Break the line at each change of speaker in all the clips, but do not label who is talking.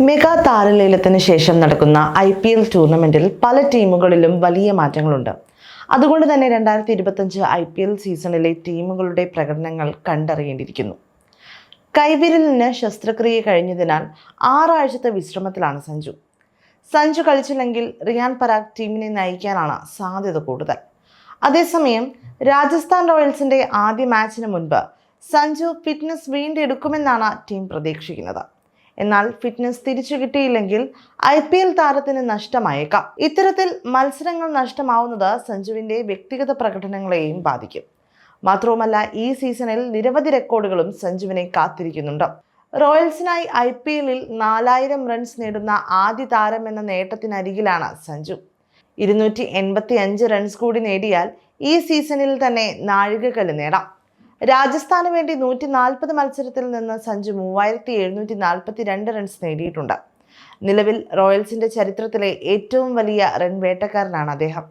Mega താരലേലത്തിന് ശേഷം നടക്കുന്ന IPL ടൂർണമെന്റിൽ പല ടീമുകളിലും വലിയ മാറ്റങ്ങളുണ്ട്. അതുകൊണ്ട് തന്നെ 2025 IPL സീസണിലെ ടീമുകളുടെ പ്രകടനങ്ങൾ കണ്ടറിയേണ്ടിയിരിക്കുന്നു. കൈവിരലിന് ശസ്ത്രക്രിയ കഴിഞ്ഞതിനാൽ 6 ആഴ്ചത്തെ വിശ്രമത്തിലാണ് സഞ്ജു കളിച്ചില്ലെങ്കിൽ റിയാൻ പരാഗ് ടീമിനെ നയിക്കാനാണ് സാധ്യത കൂടുതൽ. അതേസമയം രാജസ്ഥാൻ റോയൽസിന്റെ ആദ്യ മാച്ചിന് മുൻപ് സഞ്ജു ഫിറ്റ്നസ് വീണ്ടെടുക്കുമെന്നാണ് ടീം പ്രതീക്ഷിക്കുന്നത്. എന്നാൽ ഫിറ്റ്നസ് തിരിച്ചു കിട്ടിയില്ലെങ്കിൽ IPL താരത്തിന് നഷ്ടമായേക്കാം. ഇത്തരത്തിൽ മത്സരങ്ങൾ നഷ്ടമാവുന്നത് സഞ്ജുവിന്റെ വ്യക്തിഗത പ്രകടനങ്ങളെയും ബാധിക്കും. മാത്രവുമല്ല, ഈ സീസണിൽ നിരവധി റെക്കോർഡുകളും സഞ്ജുവിനെ കാത്തിരിക്കുന്നുണ്ട്. റോയൽസിനായി IPL-ൽ 4000 റൺസ് നേടുന്ന ആദ്യ താരം എന്ന നേട്ടത്തിനരികിലാണ് സഞ്ജു. 285 റൺസ് കൂടി നേടിയാൽ ഈ സീസണിൽ തന്നെ നാഴികക്കല്ല് നേടാം. രാജസ്ഥാന് വേണ്ടി 140 മത്സരത്തിൽ നിന്ന് സഞ്ജു 3742 റൺസ് നേടിയിട്ടുണ്ട്. നിലവിൽ റോയൽസിന്റെ ചരിത്രത്തിലെ ഏറ്റവും വലിയ റൺ വേട്ടക്കാരനാണ് അദ്ദേഹം.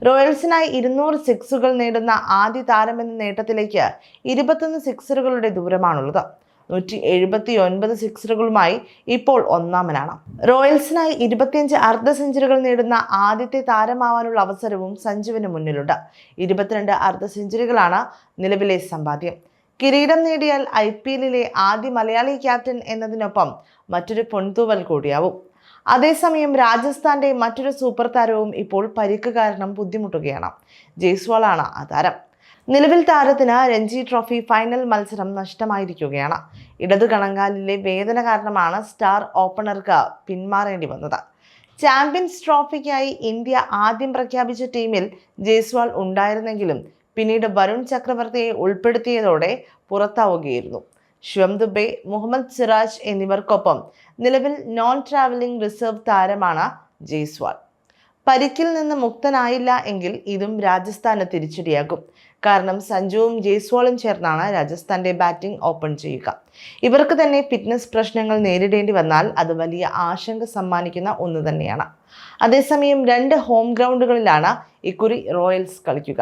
റോയൽസിനായി 200 സിക്സുകൾ നേടുന്ന ആദ്യ താരമെന്ന നേട്ടത്തിലേക്ക് 21 സിക്സറുകളുടെ ദൂരമാണുള്ളത്. 179 സിക്സറുകളുമായി ഇപ്പോൾ ഒന്നാമനാണ്. റോയൽസിനായി 25 അർദ്ധ സെഞ്ചുറികൾ നേടുന്ന ആദ്യത്തെ താരമാവാനുള്ള അവസരവും സഞ്ജുവിന് മുന്നിലുണ്ട്. 22 അർദ്ധ സെഞ്ചുറികളാണ് നിലവിലെ സമ്പാദ്യം. കിരീടം നേടിയാൽ IPL-ലെ ആദ്യ മലയാളി ക്യാപ്റ്റൻ എന്നതിനൊപ്പം മറ്റൊരു പൊൻതൂവൽ കൂടിയാവും. അതേസമയം രാജസ്ഥാന്റെ മറ്റൊരു സൂപ്പർ താരവും ഇപ്പോൾ പരിക്ക് കാരണം ബുദ്ധിമുട്ടുകയാണ്. ജയ്സ്വാളാണ് ആ താരം. നിലവിൽ താരത്തിന് രഞ്ജി ട്രോഫി ഫൈനൽ മത്സരം നഷ്ടമായിരിക്കുകയാണ്. ഇടതു കണങ്കാലിലെ വേദന കാരണമാണ് സ്റ്റാർ ഓപ്പണർക്ക് പിന്മാറേണ്ടി വന്നത്. ചാമ്പ്യൻസ് ട്രോഫിക്കായി ഇന്ത്യ ആദ്യം പ്രഖ്യാപിച്ച ടീമിൽ ജയ്സ്വാൾ ഉണ്ടായിരുന്നെങ്കിലും പിന്നീട് വരുൺ ചക്രവർത്തിയെ ഉൾപ്പെടുത്തിയതോടെ പുറത്താവുകയായിരുന്നു. ശിവം ദുബെ, മുഹമ്മദ് സിറാജ് എന്നിവർക്കൊപ്പം നിലവിൽ നോൺ ട്രാവലിംഗ് റിസർവ് താരമാണ് ജയ്സ്വാൾ. പരിക്കിൽ നിന്ന് മുക്തനായില്ല എങ്കിൽ ഇതും രാജസ്ഥാന് തിരിച്ചടിയാകും. കാരണം സഞ്ജുവും ജയ്സ്വാളും ചേർന്നാണ് രാജസ്ഥാന്റെ ബാറ്റിംഗ് ഓപ്പൺ ചെയ്യുക. ഇവർക്ക് തന്നെ ഫിറ്റ്നസ് പ്രശ്നങ്ങൾ നേരിടേണ്ടി വന്നാൽ അത് വലിയ ആശങ്ക സമ്മാനിക്കുന്ന ഒന്ന് തന്നെയാണ്. അതേസമയം 2 ഹോം ഗ്രൗണ്ടുകളിലാണ് ഇക്കുറി റോയൽസ് കളിക്കുക.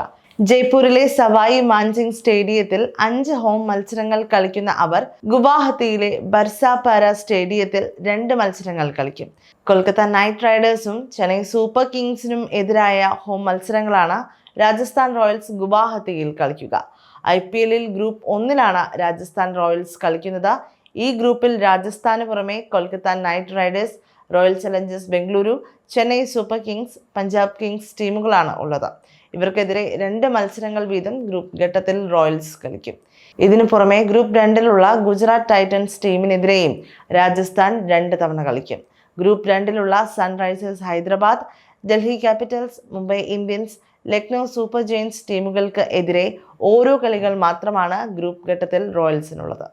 ജയ്പൂരിലെ സവായി മാൻസിംഗ് സ്റ്റേഡിയത്തിൽ 5 ഹോം മത്സരങ്ങൾ കളിക്കുന്ന അവർ ഗുവാഹത്തിയിലെ ബർസാപാര സ്റ്റേഡിയത്തിൽ 2 മത്സരങ്ങൾ കളിക്കും. കൊൽക്കത്ത നൈറ്റ് റൈഡേഴ്സും ചെന്നൈ സൂപ്പർ കിങ്സിനും എതിരായ ഹോം മത്സരങ്ങളാണ് രാജസ്ഥാൻ റോയൽസ് ഗുവാഹത്തിയിൽ കളിക്കുക. IPL-ൽ ഗ്രൂപ്പ് 1-ലാണ് രാജസ്ഥാൻ റോയൽസ് കളിക്കുന്നത്. ഈ ഗ്രൂപ്പിൽ രാജസ്ഥാന് പുറമെ Kolkata night Riders, royal Challengers Bengaluru, Chennai super Kings, Punjab Kings ടീമുകളാണ് ഉള്ളത്. ഇവർക്കെതിരെ 2 മത്സരങ്ങൾ വീതം ഗ്രൂപ്പ് ഘട്ടത്തിൽ റോയൽസ് കളിക്കും. ഇതിനു പുറമെ ഗ്രൂപ്പ് 2-ലുള്ള ഗുജറാത്ത് ടൈറ്റൻസ് ടീമിനെതിരെയും രാജസ്ഥാൻ 2 തവണ കളിക്കും. ഗ്രൂപ്പ് 2-ലുള്ള sunrisers Hyderabad, Delhi capitals, Mumbai Indians, Lucknow super giants ടീമുകൾക്ക് എതിരെ ഓരോ കളികൾ മാത്രമാണ് ഗ്രൂപ്പ് ഘട്ടത്തിൽ റോയൽസിനുള്ളത്.